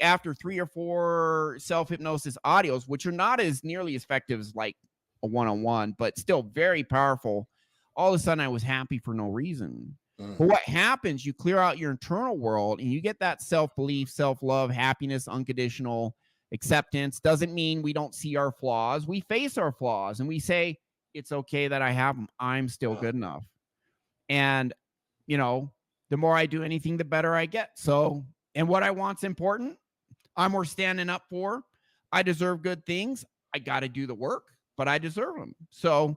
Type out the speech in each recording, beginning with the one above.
after 3 or 4 self-hypnosis audios, which are not as nearly as effective as like a one-on-one, but still very powerful, all of a sudden I was happy for no reason. But what happens, you clear out your internal world and you get that self-belief, self-love, happiness, unconditional acceptance. Doesn't mean we don't see our flaws. We face our flaws and we say, it's okay that I have them. I'm still good enough. And, you know, the more I do anything, the better I get. So, and what I want's important. I'm worth standing up for. I deserve good things. I got to do the work, but I deserve them. So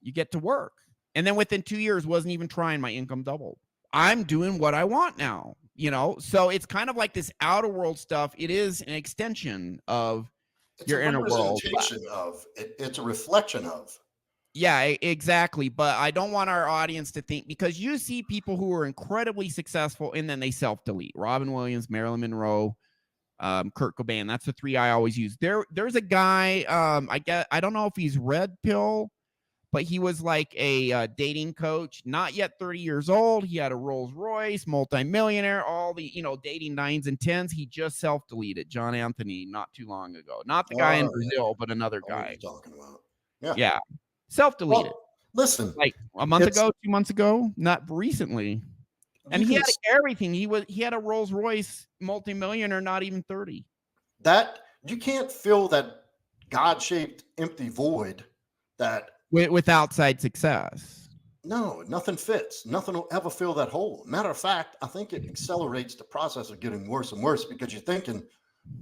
you get to work. And then within 2 years, wasn't even trying, my income doubled. I'm doing what I want now, you know? So it's kind of like this outer world stuff. It is an extension of your inner world. It's a reflection of. Yeah, exactly. But I don't want our audience to think, because you see people who are incredibly successful and then they self-delete. Robin Williams, Marilyn Monroe, Kurt Cobain. That's the 3 I always use. There's a guy, I don't know if he's red pill, but he was like a dating coach, not yet 30 years old. He had a Rolls Royce, multimillionaire, all the, you know, dating 9s and 10s. He just self-deleted. John Anthony, not too long ago. Not the guy in Brazil, but another guy. What you're talking about. Yeah. Self-deleted. Well, listen, like a month ago, 2 months ago, not recently. And he had everything. He had a Rolls Royce, multimillionaire, not even 30. That you can't fill that God-shaped empty void that with outside success. No, nothing fits. Nothing will ever fill that hole. Matter of fact, I think it accelerates the process of getting worse and worse, because you're thinking,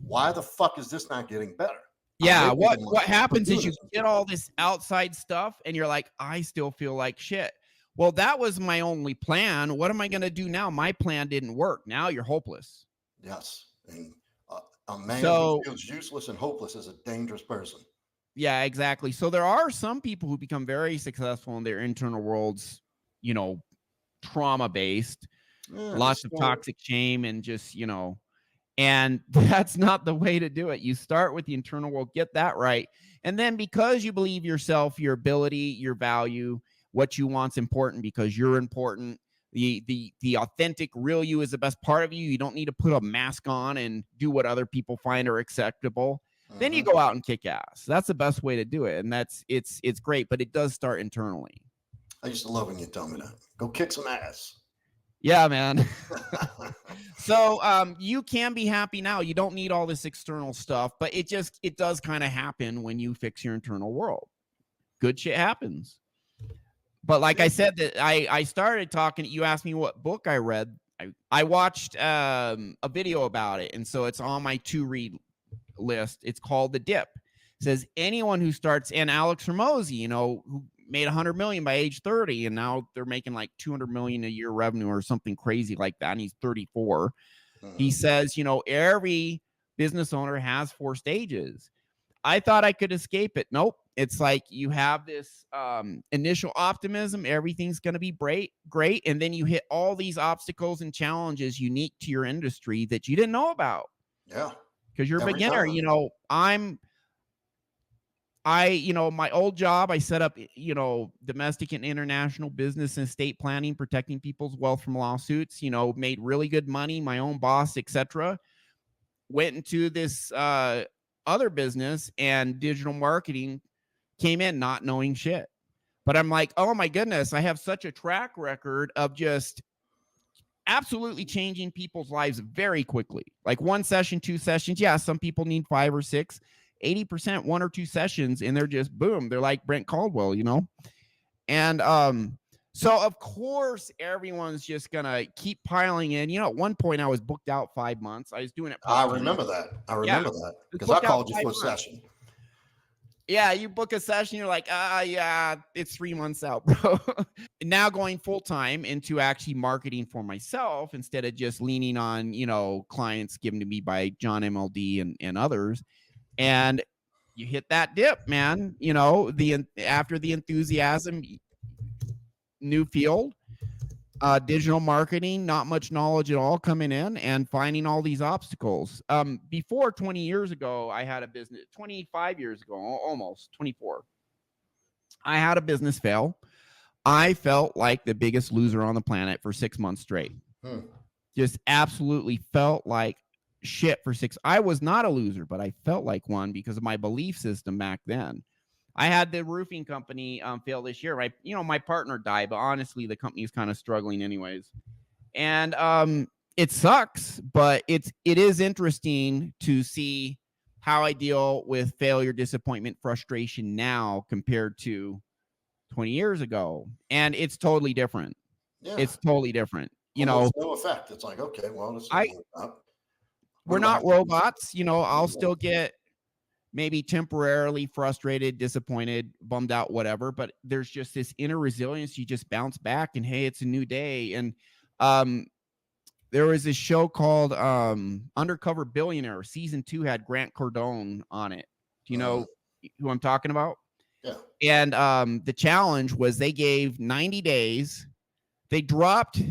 why the fuck is this not getting better? Yeah, what happens is you get all this outside stuff and you're like, I still feel like shit. Well, that was my only plan. What am I going to do now? My plan didn't work. Now you're hopeless. Yes. And a man who feels useless and hopeless is a dangerous person. Yeah, exactly. So there are some people who become very successful in their internal worlds, you know, trauma-based, lots of toxic shame and just, you know, and that's not the way to do it. You start with the internal world, get that right. And then because you believe yourself, your ability, your value, what you want's important because you're important. The authentic, real you is the best part of you. You don't need to put a mask on and do what other people find are acceptable. Then you go out and kick ass. That's the best way to do it. And it's great, but it does start internally. I used to love when you tell me that. Go kick some ass. Yeah, man. So you can be happy now. You don't need all this external stuff, but it does kind of happen when you fix your internal world. Good shit happens. But like I said, that I started talking, you asked me what book I read. I watched a video about it. And so it's on my to read list. It's called The Dip. It says anyone who starts, and Alex Hormozi, you know, who made 100 million by age 30, and now they're making like 200 million a year revenue or something crazy like that. And he's 34. He says, you know, every business owner has 4 stages. I thought I could escape it. Nope. It's like you have this initial optimism. Everything's going to be great. And then you hit all these obstacles and challenges unique to your industry that you didn't know about. Yeah. Because you're a beginner. You know, you know, my old job, I set up, you know, domestic and international business and estate planning, protecting people's wealth from lawsuits, you know, made really good money, my own boss, etc. Went into this other business and digital marketing, came in not knowing shit. But I'm like, oh my goodness, I have such a track record of just absolutely changing people's lives very quickly. Like 1 session, 2 sessions. Yeah, some people need 5 or 6. 80%, 1 or 2 sessions, and they're just boom. They're like Brent Caldwell, you know? And so of course everyone's just gonna keep piling in. You know, at one point I was booked out 5 months. I was doing it. I remember that. That because I called you for a session. Yeah, you book a session, you're like, yeah, it's 3 months out, bro. Now going full time into actually marketing for myself instead of just leaning on, you know, clients given to me by John MLD and others. And you hit that dip, man. You know, after the enthusiasm, new field, digital marketing, not much knowledge at all coming in and finding all these obstacles. Before 20 years ago, I had a business, 25 years ago, almost 24. I had a business fail. I felt like the biggest loser on the planet for 6 months straight. Just absolutely felt like shit for 6. I was not a loser, but I felt like one because of my belief system back then. I had the roofing company fail this year. Right, my partner died, but honestly, the company is kind of struggling anyways. And it sucks, but it is interesting to see how I deal with failure, disappointment, frustration now compared to 20 years ago. And it's totally different. Yeah. It's totally different. Almost no effect. It's like, okay, well, this I didn't work out. What we're do I not have to do? robots. I'll still get maybe temporarily frustrated, disappointed, bummed out, whatever, but there's just this inner resilience. You just bounce back and hey, it's a new day. And there was this show called Undercover Billionaire. Season 2 had Grant Cardone on it. Do you know who I'm talking about? Yeah. And the challenge was they gave 90 days. They dropped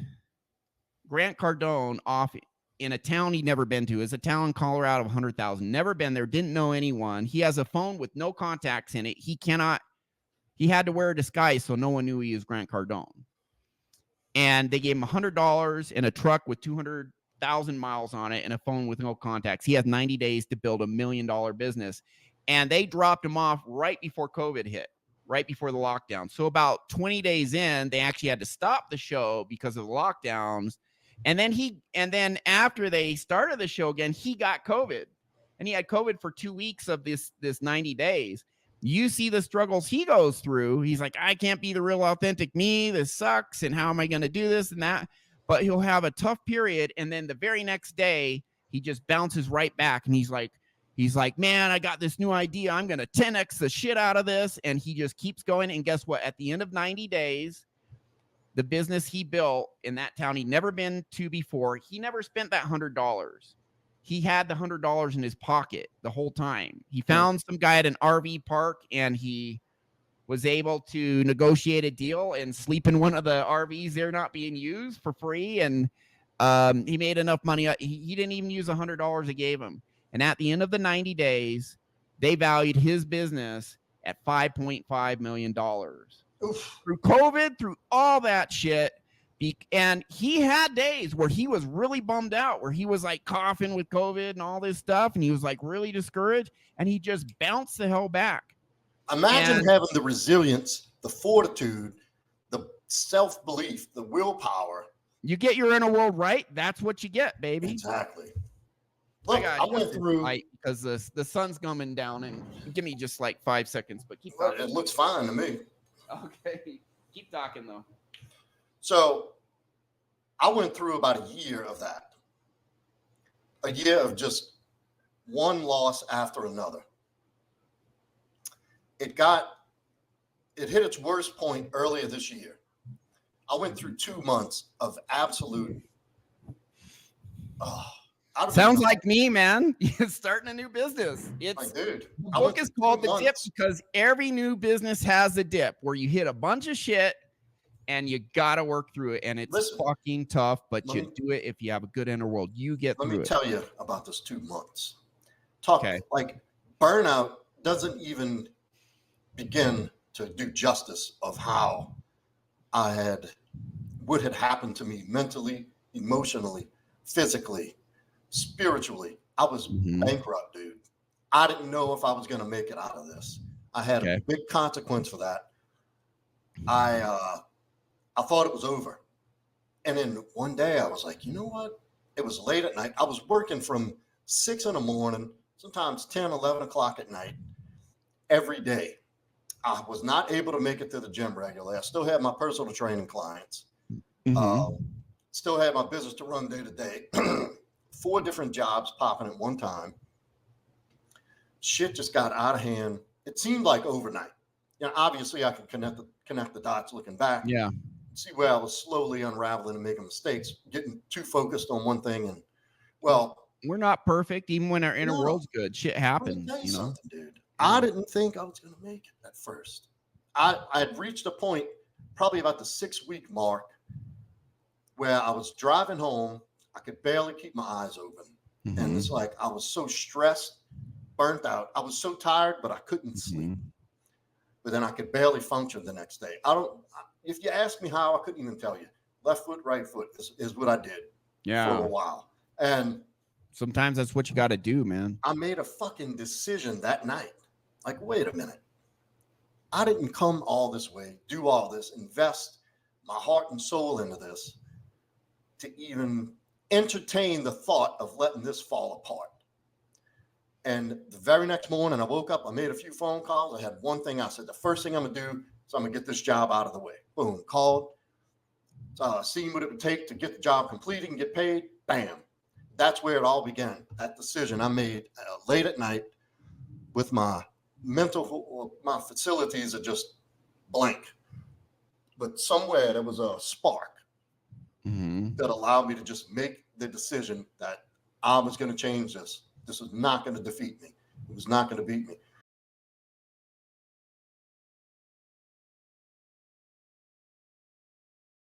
Grant Cardone off in a town he'd never been to. It's a town in Colorado of 100,000. Never been there, didn't know anyone. He has a phone with no contacts in it. He had to wear a disguise so no one knew he was Grant Cardone. And they gave him $100 and a truck with 200,000 miles on it and a phone with no contacts. He has 90 days to build $1 million business. And they dropped him off right before COVID hit, right before the lockdown. So about 20 days in, they actually had to stop the show because of the lockdowns. And then after they started the show again, he got COVID. And he had COVID for 2 weeks of this 90 days. You see the struggles he goes through. He's like, I can't be the real authentic me. This sucks. And how am I going to do this and that? But he'll have a tough period. And then the very next day, he just bounces right back. And he's like, man, I got this new idea. I'm going to 10X the shit out of this. And he just keeps going. And guess what? At the end of 90 days, the business he built in that town he'd never been to before, he never spent that $100. He had the $100 in his pocket the whole time. He found some guy at an RV park and he was able to negotiate a deal and sleep in one of the RVs there not being used for free. And he made enough money. He didn't even use $100 they gave him. And at the end of the 90 days, they valued his business at $5.5 million. Oof. Through COVID, through all that shit. And he had days where he was really bummed out, where he was like coughing with COVID and all this stuff. And he was like really discouraged and he just bounced the hell back. Imagine having the resilience, the fortitude, the self-belief, the willpower. You get your inner world right. That's what you get, baby. Exactly. Look, I went through because the sun's coming down and give me just like 5 seconds, but keep talking. It looks fine to me. Okay. Keep talking though. So I went through about a year of that. A year of just one loss after another. It hit its worst point earlier this year. I went through 2 months of absolute. Sounds like me, man. You're starting a new business. It's dude. The book is called The Dip because every new business has a dip where you hit a bunch of shit and you gotta work through it. And it's fucking tough, but you do it if you have a good inner world. You get through it. Let me tell you about this 2 months. Like burnout doesn't even begin to do justice of how what had happened to me mentally, emotionally, physically, spiritually. I was bankrupt, dude. I didn't know if I was going to make it out of this. I had a big consequence for that. I thought it was over. And then one day I was like, you know what? It was late at night. I was working from 6 in the morning, sometimes 10, 11 o'clock at night, every day. I was not able to make it to the gym regularly. I still had my personal training clients. Still had my business to run day to day. 4 different jobs popping at one time. Shit just got out of hand. It seemed like overnight. Obviously I could connect the dots looking back. Yeah. See where I was slowly unraveling and making mistakes, getting too focused on one thing. And we're not perfect, even when our inner world's good. Shit happens, dude. I didn't think I was going to make it at first. I'd reached a point, probably about the 6-week mark, where I was driving home. I could barely keep my eyes open. And it's like I was so stressed, burnt out. I was so tired, but I couldn't sleep. But then I could barely function the next day. If you ask me how, I couldn't even tell you. Left foot, right foot is what I did for a while. And Sometimes that's what you got to do, man. I made a fucking decision that night. Like, wait a minute. I didn't come all this way, do all this, invest my heart and soul into this to even entertain the thought of letting this fall apart. And the very next morning I woke up, I made a few phone calls. I had one thing. I said, the first thing I'm going to do is I'm going to get this job out of the way. Boom, called, seeing what it would take to get the job completed and get paid. Bam. That's where it all began. That decision I made late at night with my my facilities are just blank. But somewhere there was a spark that allowed me to just make the decision that I was going to change this. This was not going to defeat me. It was not going to beat me.